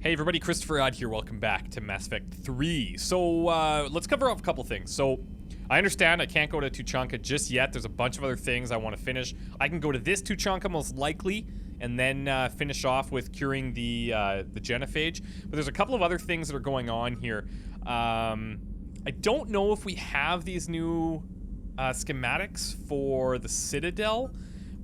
Hey everybody, ChristopherOdd here. Welcome back to Mass Effect 3. So, let's cover off a couple things. So, I understand I can't go to Tuchanka just yet. There's a bunch of other things I want to finish. I can go to this Tuchanka most likely, and then finish off with curing the genophage. But there's a couple of other things that are going on here. I don't know if we have these new schematics for the Citadel,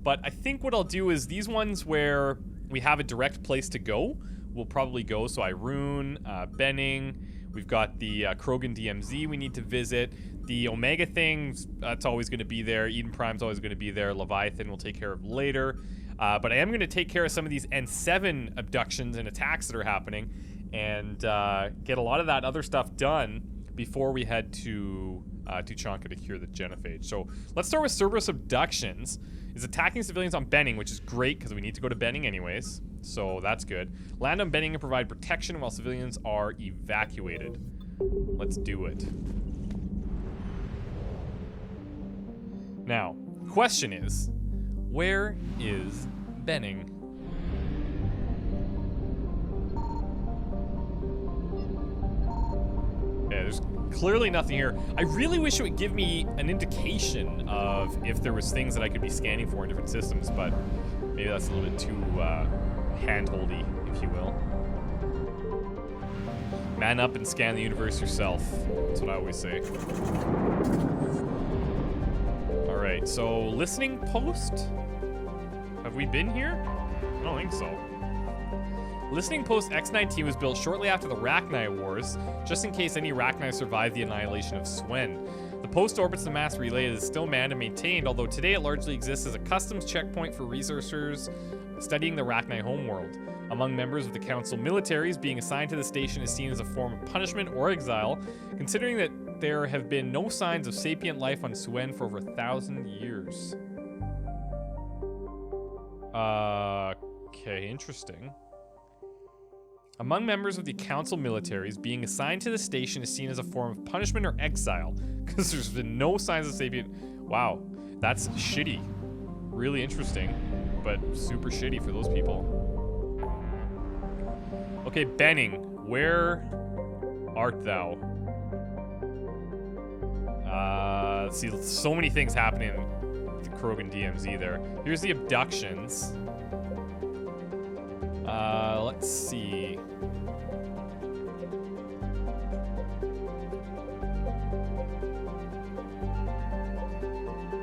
but I think what I'll do is these ones where we have a direct place to go, we'll probably go. So Irune, Benning, we've got the Krogan DMZ we need to visit. The Omega things, that's always going to be there. Eden Prime's always going to be there. Leviathan we'll take care of later. But I am going to take care of some of these N7 abductions and attacks that are happening and get a lot of that other stuff done before we head to Tuchanka to cure the genophage. So let's start with Cerberus abductions. Is attacking civilians on Benning, which is great because we need to go to Benning anyways. So that's good. Land on Benning and provide protection while civilians are evacuated. Let's do it. Now, question is, where is Benning? Yeah, there's clearly nothing here. I really wish it would give me an indication of if there was things that I could be scanning for in different systems, but maybe that's a little bit too hand-holdy, if you will. Man up and scan the universe yourself. That's what I always say. Alright, so listening post? Have we been here? I don't think so. Listening Post X-19 was built shortly after the Rachni Wars, just in case any Rachni survived the annihilation of Swen. The post orbits the mass relay and is still manned and maintained, although today it largely exists as a customs checkpoint for researchers studying the Rachni homeworld. Among members of the Council militaries, being assigned to the station is seen as a form of punishment or exile, considering that there have been no signs of sapient life on Swen for over 1,000 years. Okay, interesting. Among members of the Council militaries, being assigned to the station is seen as a form of punishment or exile, because there's been no signs of sapient. Wow, that's shitty. Really interesting, but super shitty for those people. Okay, Benning, where art thou? See, so many things happening with the Krogan DMZ there. Here's the abductions. Let's see.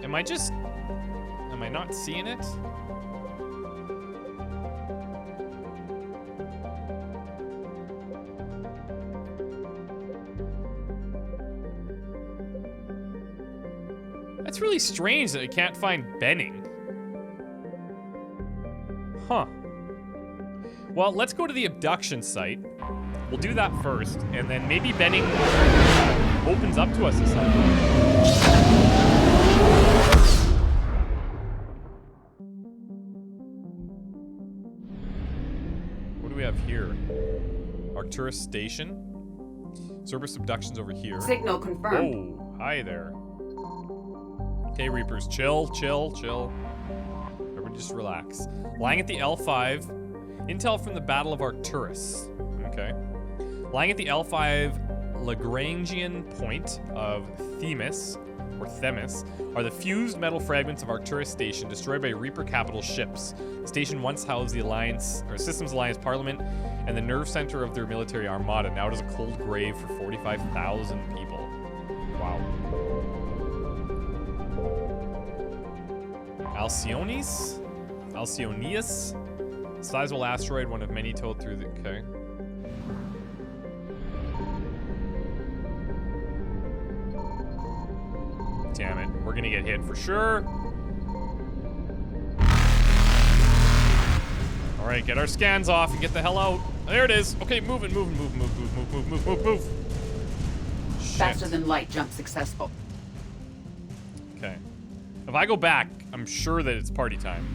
Am I not seeing it? That's really strange that I can't find Benning. Huh. Well, let's go to the abduction site. We'll do that first, and then maybe Benning opens up to us this time. What do we have here? Arcturus Station. Cerberus abductions over here. Signal confirmed. Oh, hi there. Okay, Reapers, chill, chill, chill. Everybody just relax. Lying at the L5. Intel from the Battle of Arcturus. Okay. Lying at the L5 Lagrangian point of Themis, are the fused metal fragments of Arcturus Station destroyed by Reaper capital ships. The station once housed the Alliance, or Systems Alliance Parliament, and the nerve center of their military armada. Now it is a cold grave for 45,000 people. Wow. Alcyonius? Sizable asteroid, one of many towed through the... Okay. Damn it. We're gonna get hit for sure. Alright, get our scans off and get the hell out. There it is. Okay, move. Shit. Faster than light jump successful. Okay. If I go back, I'm sure that it's party time.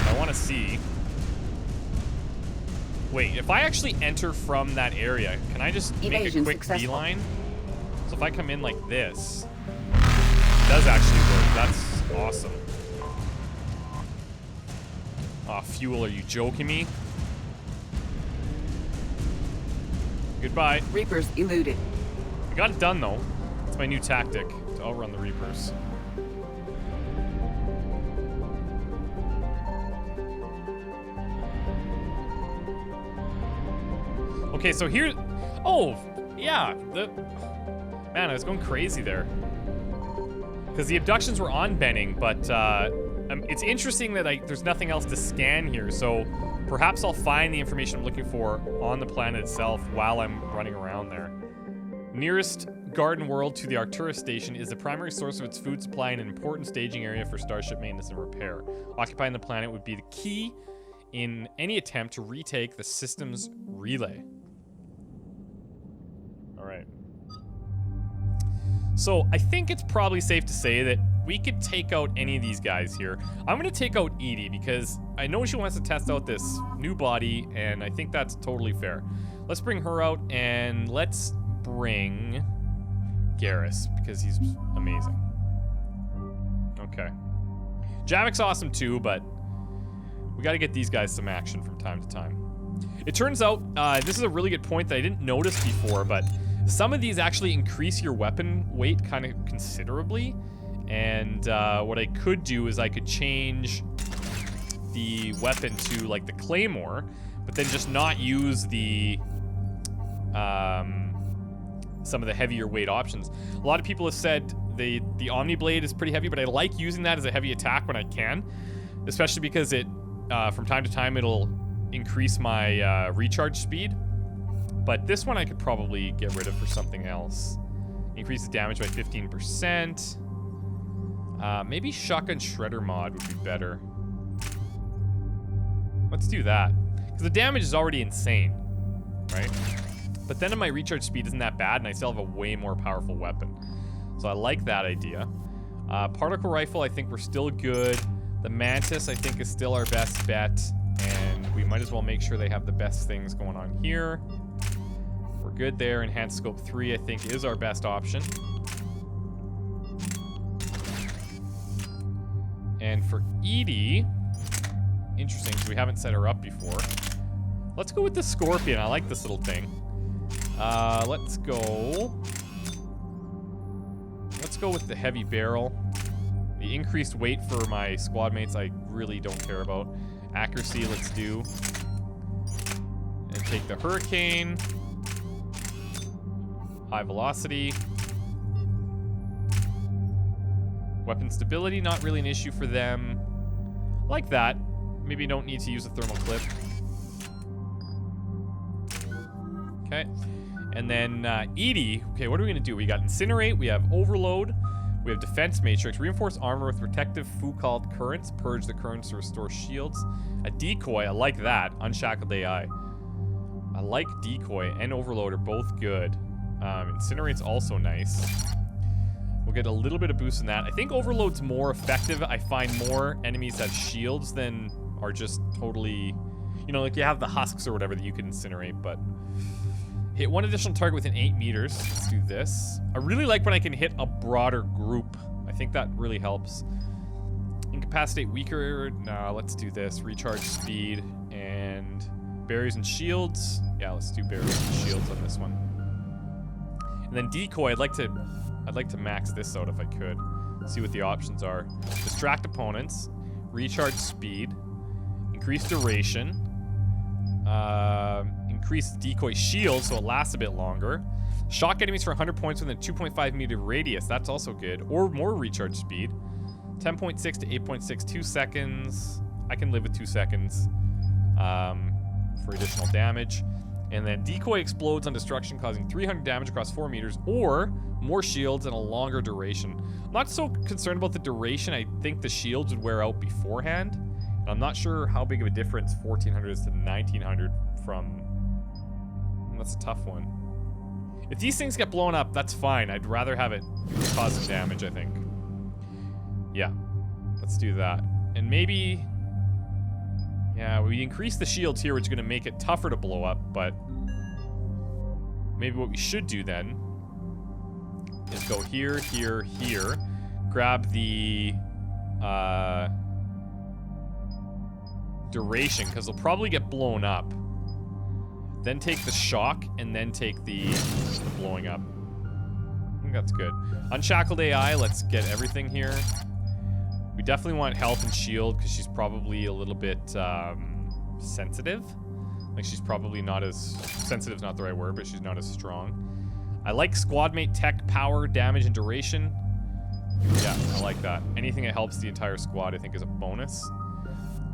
I want to see. Wait, if I actually enter from that area, can I just make a quick beeline? So if I come in like this, it does actually work. That's awesome. Aw, fuel, are you joking me? goodbye. Reapers eluded. I got it done, though. It's my new tactic to outrun the Reapers. Okay, so here... Oh, yeah. Man, I was going crazy there. Because the abductions were on Benning, but it's interesting that there's nothing else to scan here, so perhaps I'll find the information I'm looking for on the planet itself while I'm running around there. Nearest garden world to the Arcturus station is the primary source of its food supply and an important staging area for starship maintenance and repair. Occupying the planet would be the key in any attempt to retake the system's relay. Alright. So, I think it's probably safe to say that we could take out any of these guys here. I'm going to take out Edie because I know she wants to test out this new body, and I think that's totally fair. Let's bring her out, and let's bring Garrus, because he's amazing. Okay. Javik's awesome too, but we got to get these guys some action from time to time. It turns out, this is a really good point that I didn't notice before, but some of these actually increase your weapon weight kind of considerably. And what I could do is I could change the weapon to like the Claymore, but then just not use the some of the heavier weight options. A lot of people have said the Omni Blade is pretty heavy, but I like using that as a heavy attack when I can, especially because it from time to time it'll increase my recharge speed. But this one I could probably get rid of for something else. Increases damage by 15%. Maybe Shotgun Shredder mod would be better. Let's do that. Because the damage is already insane, right? But then my recharge speed isn't that bad, and I still have a way more powerful weapon. So I like that idea. Particle Rifle, I think we're still good. The Mantis, I think, is still our best bet. And we might as well make sure they have the best things going on here. We're good there. Enhanced Scope 3, I think, is our best option. And for Edie, interesting, because we haven't set her up before. Let's go with the Scorpion. I like this little thing. Let's go with the Heavy Barrel. The increased weight for my squad mates, I really don't care about. Accuracy, let's do. And take the Hurricane. High Velocity. Weapon stability, not really an issue for them. Like that. Maybe don't need to use a thermal clip. Okay. And then Edie. Okay, what are we going to do? We got Incinerate. We have Overload. We have Defense Matrix. Reinforce armor with protective Foucault currents. Purge the currents to restore shields. A Decoy. I like that. Unshackled AI. I like Decoy and Overload are both good. Incinerate's also nice. We'll get a little bit of boost in that. I think Overload's more effective. I find more enemies have shields than are just totally... You know, like you have the husks or whatever that you can incinerate, but... Hit one additional target within 8 meters. Let's do this. I really like when I can hit a broader group. I think that really helps. Incapacitate weaker. Nah, let's do this. Recharge speed and barriers and shields. Yeah, let's do barriers and shields on this one. And then Decoy, I'd like to max this out if I could. See what the options are. Distract opponents. Recharge speed. Increase duration. Increase Decoy shield so it lasts a bit longer. Shock enemies for 100 points within a 2.5 meter radius. That's also good. Or more recharge speed. 10.6 to 8.6, 2 seconds. I can live with 2 seconds for additional damage. And then Decoy explodes on destruction, causing 300 damage across 4 meters, or more shields and a longer duration. I'm not so concerned about the duration. I think the shields would wear out beforehand. And I'm not sure how big of a difference 1400 is to 1900 from... That's a tough one. If these things get blown up, that's fine. I'd rather have it cause some damage, I think. Yeah. Let's do that. And maybe... Yeah, we increase the shields here, which is going to make it tougher to blow up, but... Maybe what we should do then is go here, here, here. Grab the... duration, because they'll probably get blown up. then take the shock, and then take the blowing up. I think that's good. Unshackled AI, let's get everything here. We definitely want health and shield because she's probably a little bit sensitive. Like she's probably not as... Sensitive's not the right word, but she's not as strong. I like squad mate tech, power, damage, and duration. Yeah, I like that. Anything that helps the entire squad I think is a bonus.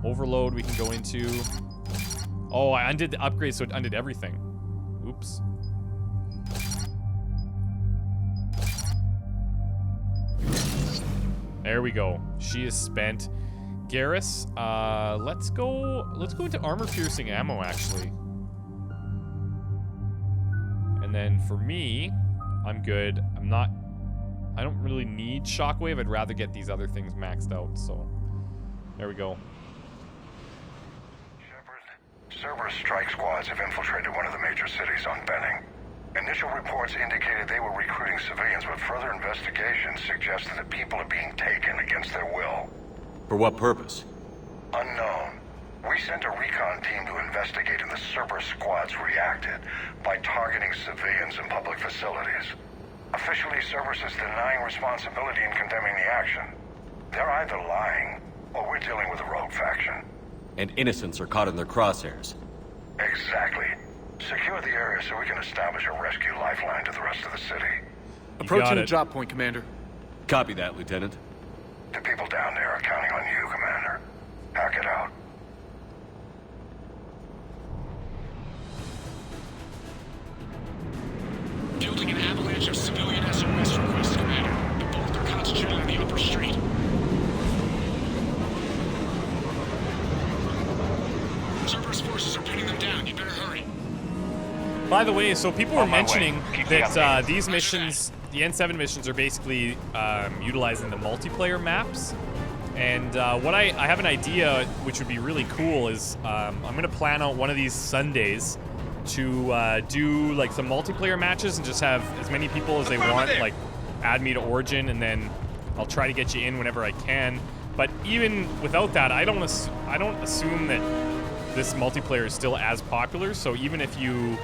Overload we can go into. Oh, I undid the upgrade, so it undid everything. Oops. There we go. She is spent. Garrus, let's go into armor piercing ammo actually. And then for me, I'm good. I don't really need shockwave. I'd rather get these other things maxed out, so there we go. Cerberus strike squads have infiltrated one of the major cities on Benning. Initial reports indicated they were recruiting civilians, but further investigation suggested that people are being taken against their will. For what purpose? Unknown. We sent a recon team to investigate, and the Cerberus squads reacted by targeting civilians in public facilities. Officially, Cerberus is denying responsibility and condemning the action. They're either lying, or we're dealing with a rogue faction. And innocents are caught in their crosshairs. Exactly. Secure the area so we can establish a rescue lifeline to the rest of the city. Approaching the drop point, Commander. Copy that, Lieutenant. The people down there are counting on you, Commander. Hack it out. Fielding an avalanche of civilian SOS requests, Commander. The both are concentrated on the upper street. Cerberus forces are pinning them down. You better hurry. By the way, so people were mentioning that these missions, the N7 missions, are basically utilizing the multiplayer maps. And what I have an idea, which would be really cool, is I'm going to plan out one of these Sundays to do like some multiplayer matches and just have as many people as they want, like add me to Origin, and then I'll try to get you in whenever I can. But even without that, I don't assume that this multiplayer is still as popular. So even if you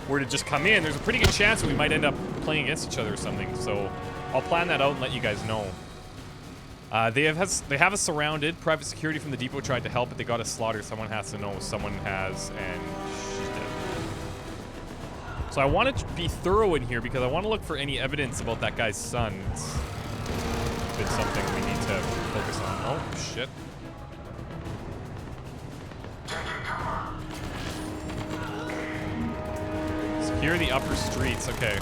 were to just come in, there's a pretty good chance that we might end up playing against each other or something. So I'll plan that out and let you guys know. They have us surrounded. Private security from the depot tried to help, but they got us slaughtered. Someone has to know. Someone has, and she's dead. So I want to be thorough in here because I want to look for any evidence about that guy's son. It's something we need to focus on. Oh, shit. Secure the upper streets. Okay.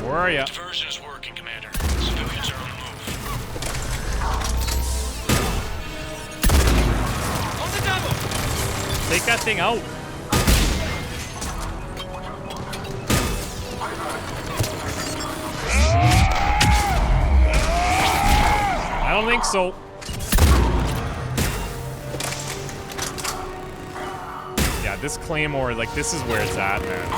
Where are ya? Diversion is working, Commander. Civilians are on the move. On the double! Take that thing out. I don't think so. Yeah, this Claymore, like, this is where it's at, man.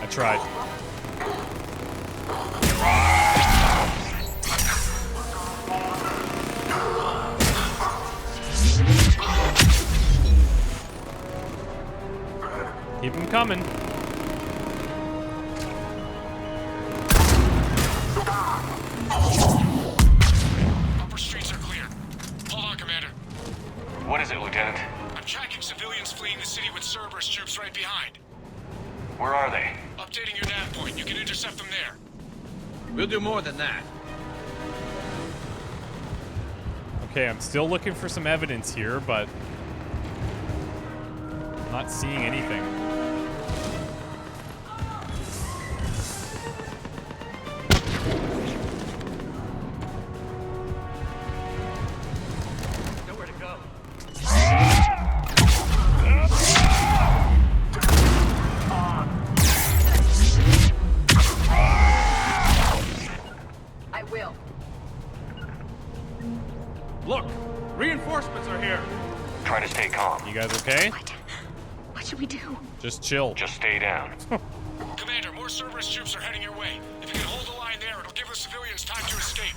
I tried. Keep them coming. Upper streets are clear. Hold on, Commander. What is it, Lieutenant? I'm tracking civilians fleeing the city with Cerberus troops right behind. Where are they? Updating your nav point. You can intercept them there. We'll do more than that. Okay, I'm still looking for some evidence here, but I'm not seeing anything. Nowhere to go. I will. Look, reinforcements are here. Try to stay calm. You guys okay? What should we do? Just chill. Just stay down. Commander, more More Cerberus troops are heading your way. If you can hold the line there, it'll give the civilians time to escape.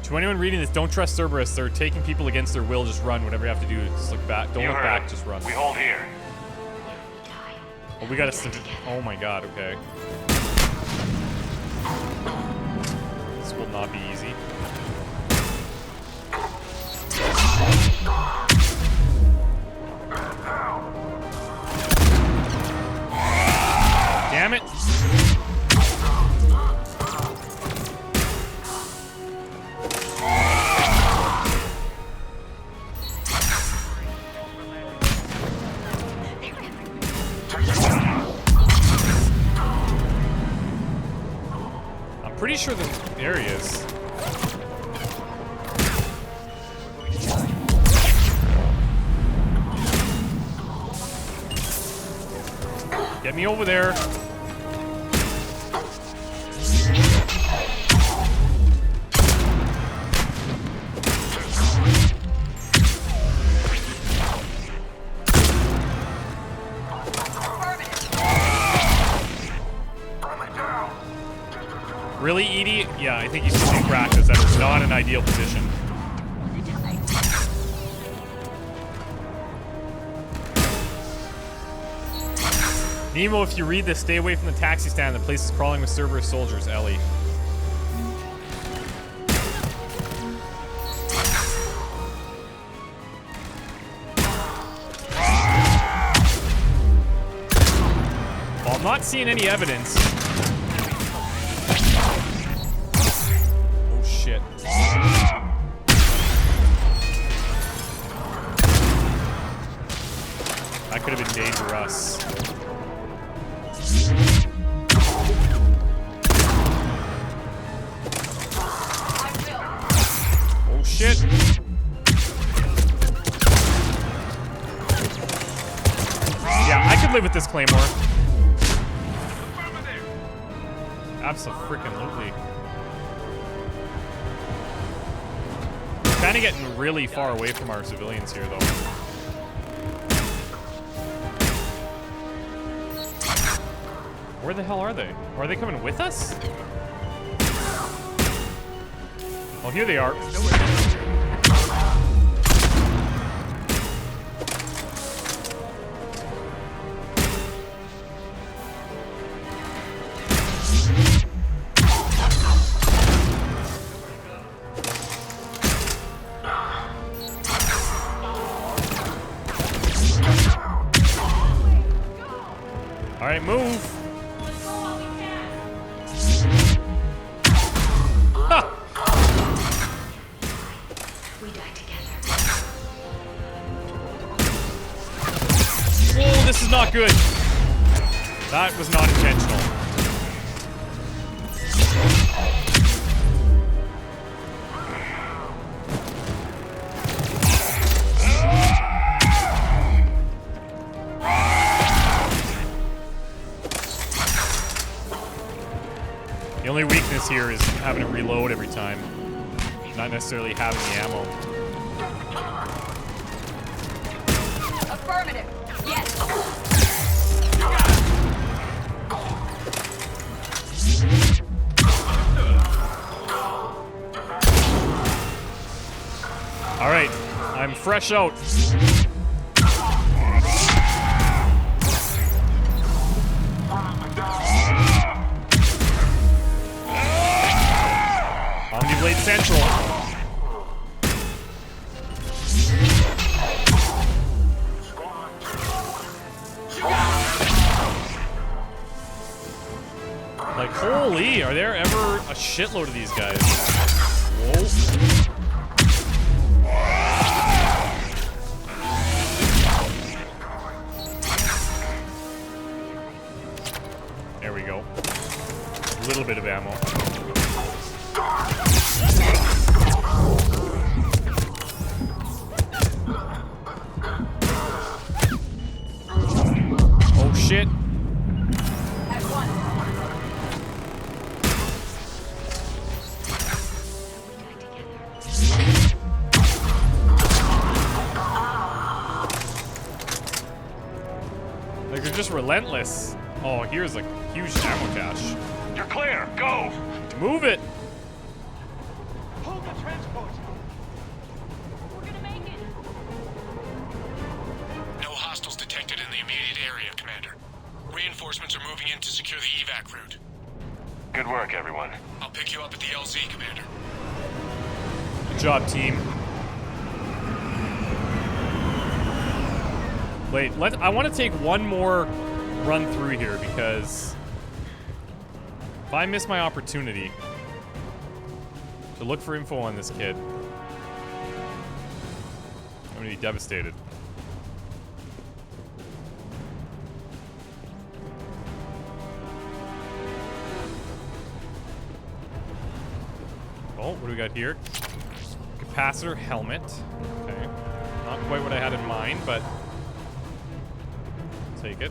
To anyone reading this, don't trust Cerberus. They're taking people against their will. Just run. Whatever you have to do, just look back. Don't You look heard back. him. Just run. We hold here. Oh, we got to. Oh my god. Okay. This will not be easy. Damn it. I'm pretty sure there he is. Get me over there. Really, Edie? Yeah, I think you should in practice. That is not an ideal position. Nemo, if you read this, stay away from the taxi stand. The place is crawling with Cerberus soldiers, Ellie. Well, I'm not seeing any evidence. Oh, shit. That could have been dangerous. Oh shit. Yeah, I could live with this Claymore. Abso-freaking-lutely. Kind of getting really far away from our civilians here, though. Where the hell are they? Are they coming with us? Oh, here they are. All right, move. Oh, this is not good. That was not intentional. The only weakness here is having to reload every time, not necessarily having the ammo. Affirmative. Yes. All right, I'm fresh out. Omniblade Central. Like, holy, are there ever a shitload of these guys? Whoa. There we go. A little bit of ammo. Oh shit. At one. Like, they're just relentless. Oh, here's a huge ammo cache. You're clear. Go. Move it! Hold the transport. We're gonna make it. No hostiles detected in the immediate area, Commander. Reinforcements are moving in to secure the evac route. Good work, everyone. I'll pick you up at the LZ, Commander. Good job, team. Wait, I want to take one more run through here because if I miss my opportunity to look for info on this kid, I'm gonna be devastated. Oh, what do we got here? Capacitor Helmet. Okay. Not quite what I had in mind, but I'll take it.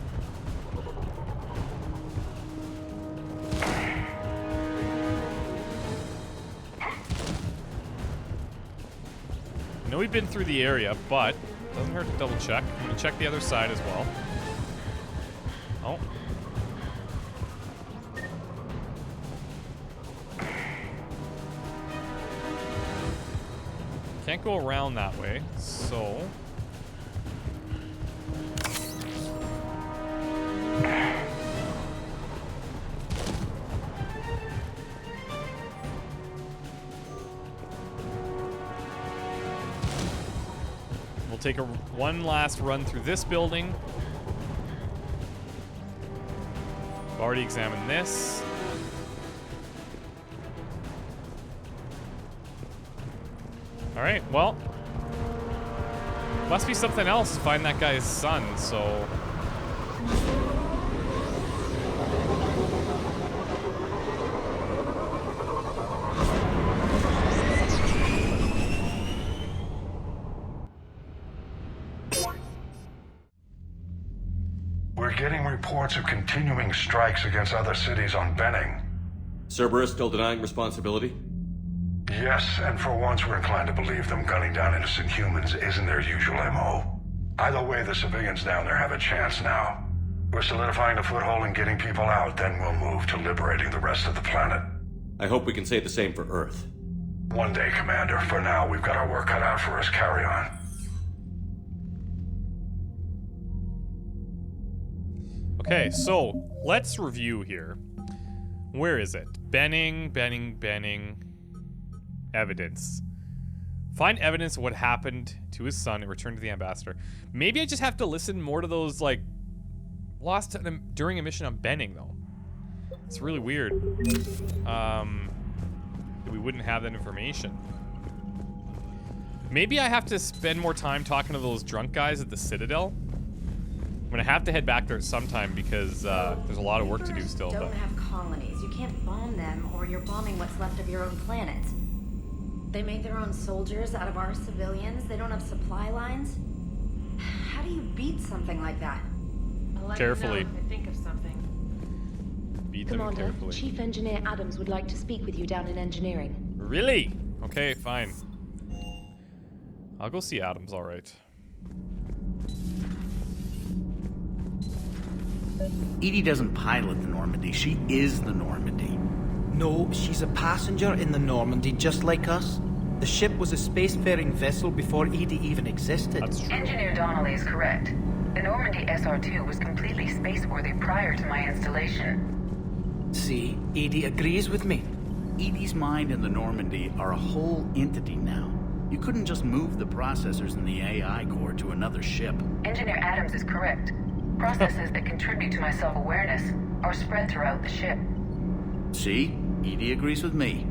I know we've been through the area, but it doesn't hurt to double check. I'm gonna check the other side as well. Oh. Can't go around that way, so... We'll take one last run through this building. I've already examined this. Alright, well, must be something else to find that guy's son, so... We're getting reports of continuing strikes against other cities on Benning. Cerberus still denying responsibility? Yes, and for once we're inclined to believe them gunning down innocent humans isn't their usual MO. Either way, the civilians down there have a chance now. We're solidifying a foothold and getting people out, then we'll move to liberating the rest of the planet. I hope we can say the same for Earth. One day, Commander. For now, we've got our work cut out for us. Carry on. Okay, so let's review here. Where is it? Benning. Evidence. Find evidence of what happened to his son and return to the ambassador. Maybe I just have to listen more to those, like, lost during a mission on Benning, though. It's really weird. That we wouldn't have that information. Maybe I have to spend more time talking to those drunk guys at the Citadel. I'm gonna have to head back there sometime because there's a lot of work to do still. Don't have colonies. You can't bomb them, or you're bombing what's left of your own planet. They make their own soldiers out of our civilians. They don't have supply lines. How do you beat something like that? I'll let Carefully. you know if I think of something. Beat them Commander, carefully. Chief Engineer Adams would like to speak with you down in engineering. Really? Okay, fine. I'll go see Adams, alright. Edie doesn't pilot the Normandy, she is the Normandy. No, she's a passenger in the Normandy, just like us. The ship was a spacefaring vessel before Edie even existed. That's true. Engineer Donnelly is correct. The Normandy SR-2 was completely spaceworthy prior to my installation. See, Edie agrees with me. Edie's mind and the Normandy are a whole entity now. You couldn't just move the processors in the AI core to another ship. Engineer Adams is correct. Processes that contribute to my self-awareness are spread throughout the ship. See? Edie agrees with me.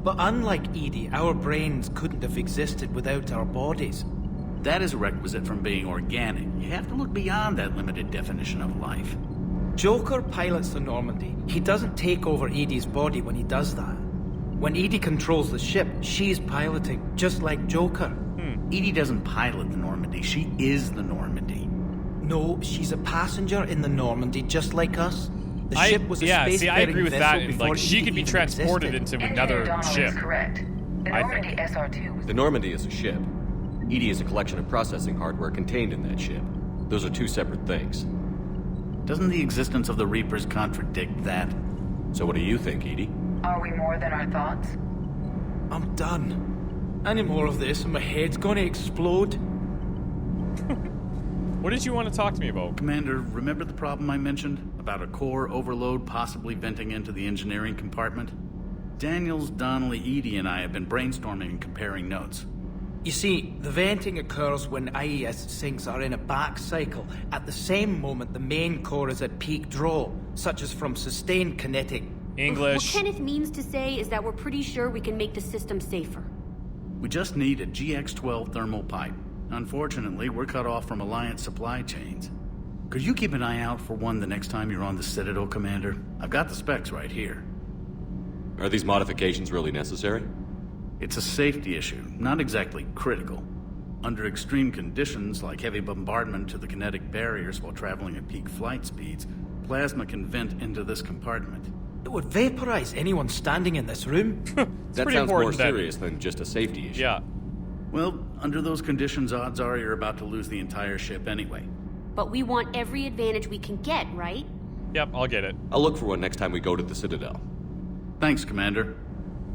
But unlike Edie, our brains couldn't have existed without our bodies. That is a requisite from being organic. You have to look beyond that limited definition of life. Joker pilots the Normandy. He doesn't take over Edie's body when he does that. When Edie controls the ship, she's piloting, just like Joker. Edie doesn't pilot the Normandy, she is the Normandy. No, she's a passenger in the Normandy, just like us. The ship was a see, I agree with that. And, like, she Edie could be even transported existed. into another Engineer Donnelly ship. is correct. The Normandy SR-2 was... The Normandy is a ship. Edie is a collection of processing hardware contained in that ship. Those are two separate things. Doesn't the existence of the Reapers contradict that? So what do you think, Edie? Are we more than our thoughts? I'm done. Any more of this and my head's gonna explode. What did you want to talk to me about? Commander, remember the problem I mentioned? About a core overload possibly venting into the engineering compartment? Daniels, Donnelly, Edie, and I have been brainstorming and comparing notes. You see, the venting occurs when IES sinks are in a back cycle. At the same moment, the main core is at peak draw, such as from sustained kinetic. English. What Kenneth means to say is that we're pretty sure we can make the system safer. We just need a GX-12 thermal pipe. Unfortunately, we're cut off from Alliance supply chains. Could you keep an eye out for one the next time you're on the Citadel, Commander? I've got the specs right here. Are these modifications really necessary? It's a safety issue, not exactly critical. Under extreme conditions, like heavy bombardment to the kinetic barriers while traveling at peak flight speeds, plasma can vent into this compartment. It would vaporize anyone standing in this room. That sounds more serious than just a safety issue. Yeah. Well, under those conditions, odds are you're about to lose the entire ship anyway. But we want every advantage we can get, right? Yep, I'll get it. I'll look for one next time we go to the Citadel. Thanks, Commander.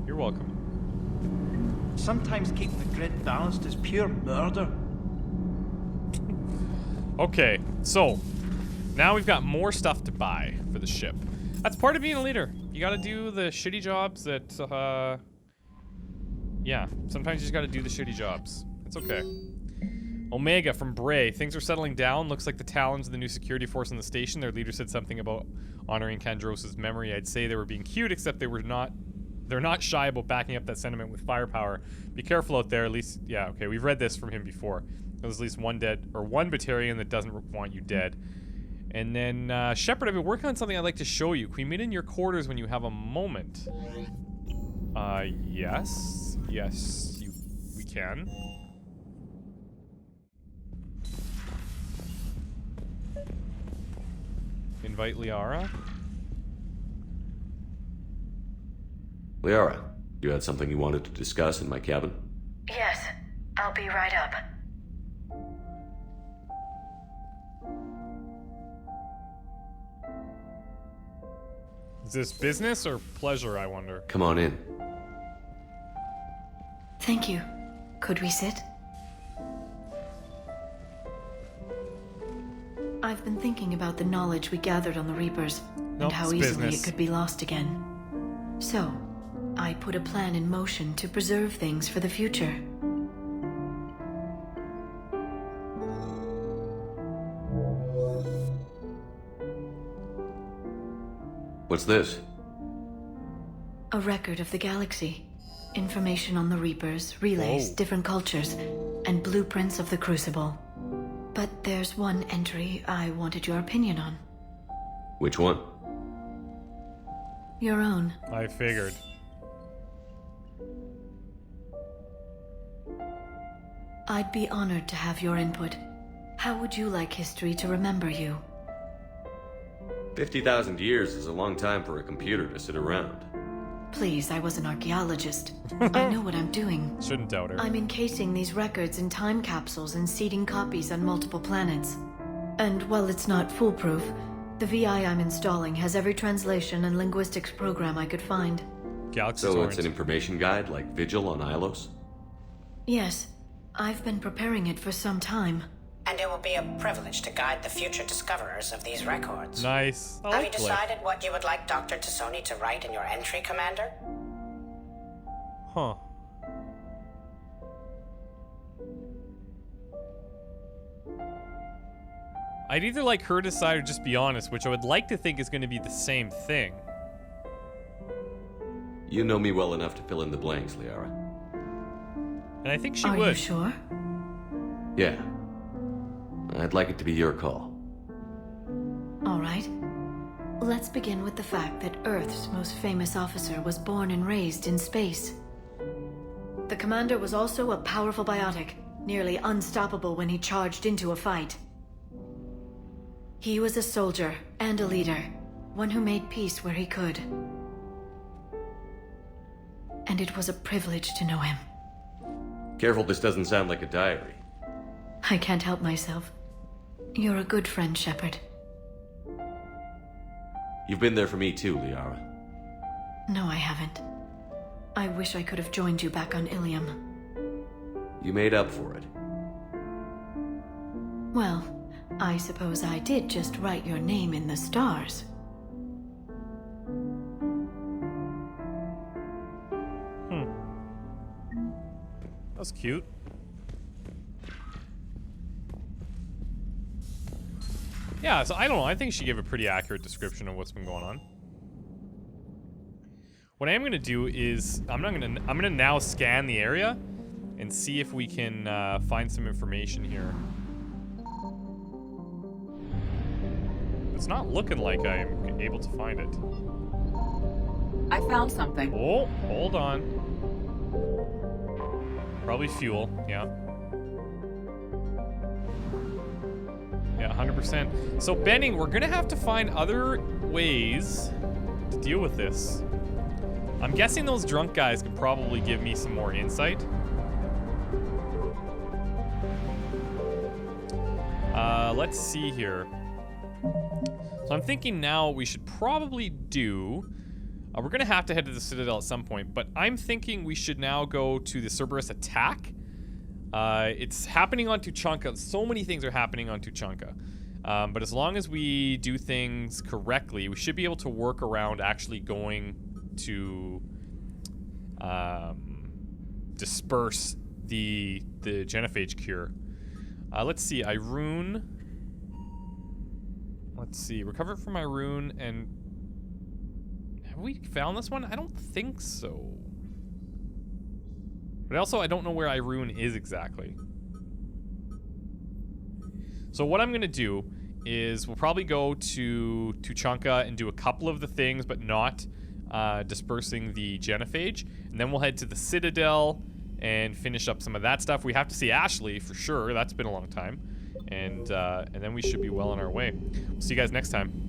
You're welcome. Sometimes keeping the grid balanced is pure murder. Okay, so now we've got more stuff to buy for the ship. That's part of being a leader. You gotta do the shitty jobs that, yeah, sometimes you just gotta do the shitty jobs. It's okay. Omega from Bray. Things are settling down. Looks like the Talons are the new security force in the station. Their leader said something about honoring Kandros' memory. I'd say they were being cute, except they're not shy about backing up that sentiment with firepower. Be careful out there, at least, yeah, okay, we've read this from him before. There's at least one battalion that doesn't want you dead. And then, Shepard, I've been working on something I'd like to show you. Can we meet in your quarters when you have a moment? Yes. Yes, we can. Invite Liara. Liara, you had something you wanted to discuss in my cabin? Yes, I'll be right up. Is this business or pleasure, I wonder? Come on in. Thank you. Could we sit? I've been thinking about the knowledge we gathered on the Reapers, and how easily it could be lost again. So, I put a plan in motion to preserve things for the future. What's this? A record of the galaxy. Information on the Reapers, relays, different cultures, and blueprints of the Crucible. But there's one entry I wanted your opinion on. Which one? Your own. I figured. I'd be honored to have your input. How would you like history to remember you? 50,000 years is a long time for a computer to sit around. Please, I was an archaeologist. I know what I'm doing. Shouldn't doubt her. I'm encasing these records in time capsules and seeding copies on multiple planets. And while it's not foolproof, the VI I'm installing has every translation and linguistics program I could find. So it's an information guide like Vigil on Ilos? Yes. I've been preparing it for some time. And it will be a privilege to guide the future discoverers of these records. Nice. Have you decided what you would like Dr. Tassoni to write in your entry, Commander? Huh. I'd either like her to decide or just be honest, which I would like to think is going to be the same thing. You know me well enough to fill in the blanks, Liara. And I think she would. Are you sure? Yeah. I'd like it to be your call. All right. Let's begin with the fact that Earth's most famous officer was born and raised in space. The commander was also a powerful biotic, nearly unstoppable when he charged into a fight. He was a soldier and a leader, one who made peace where he could. And it was a privilege to know him. Careful, this doesn't sound like a diary. I can't help myself. You're a good friend, Shepard. You've been there for me too, Liara. No, I haven't. I wish I could have joined you back on Ilium. You made up for it. Well, I suppose I did just write your name in the stars. That's cute. Yeah, so I don't know. I think she gave a pretty accurate description of what's been going on. What I am gonna do is I'm gonna now scan the area and see if we can find some information here. It's not looking like I'm able to find it. I found something. Oh, hold on. Probably fuel, yeah. Yeah, 100%. So, Benning, we're gonna have to find other ways to deal with this. I'm guessing those drunk guys could probably give me some more insight. Let's see here. So I'm thinking now we should probably do... we're going to have to head to the Citadel at some point, but I'm thinking we should now go to the Cerberus attack. It's happening on Tuchanka. So many things are happening on Tuchanka. But as long as we do things correctly, we should be able to work around actually going to disperse the genophage cure. Let's see, Irune. Let's see, recover from Irune, and have we found this one? I don't think so. But also, I don't know where Irune is exactly. So what I'm gonna do is we'll probably go to Tuchanka and do a couple of the things, but not dispersing the genophage. And then we'll head to the Citadel and finish up some of that stuff. We have to see Ashley for sure. That's been a long time. And then we should be well on our way. We'll see you guys next time.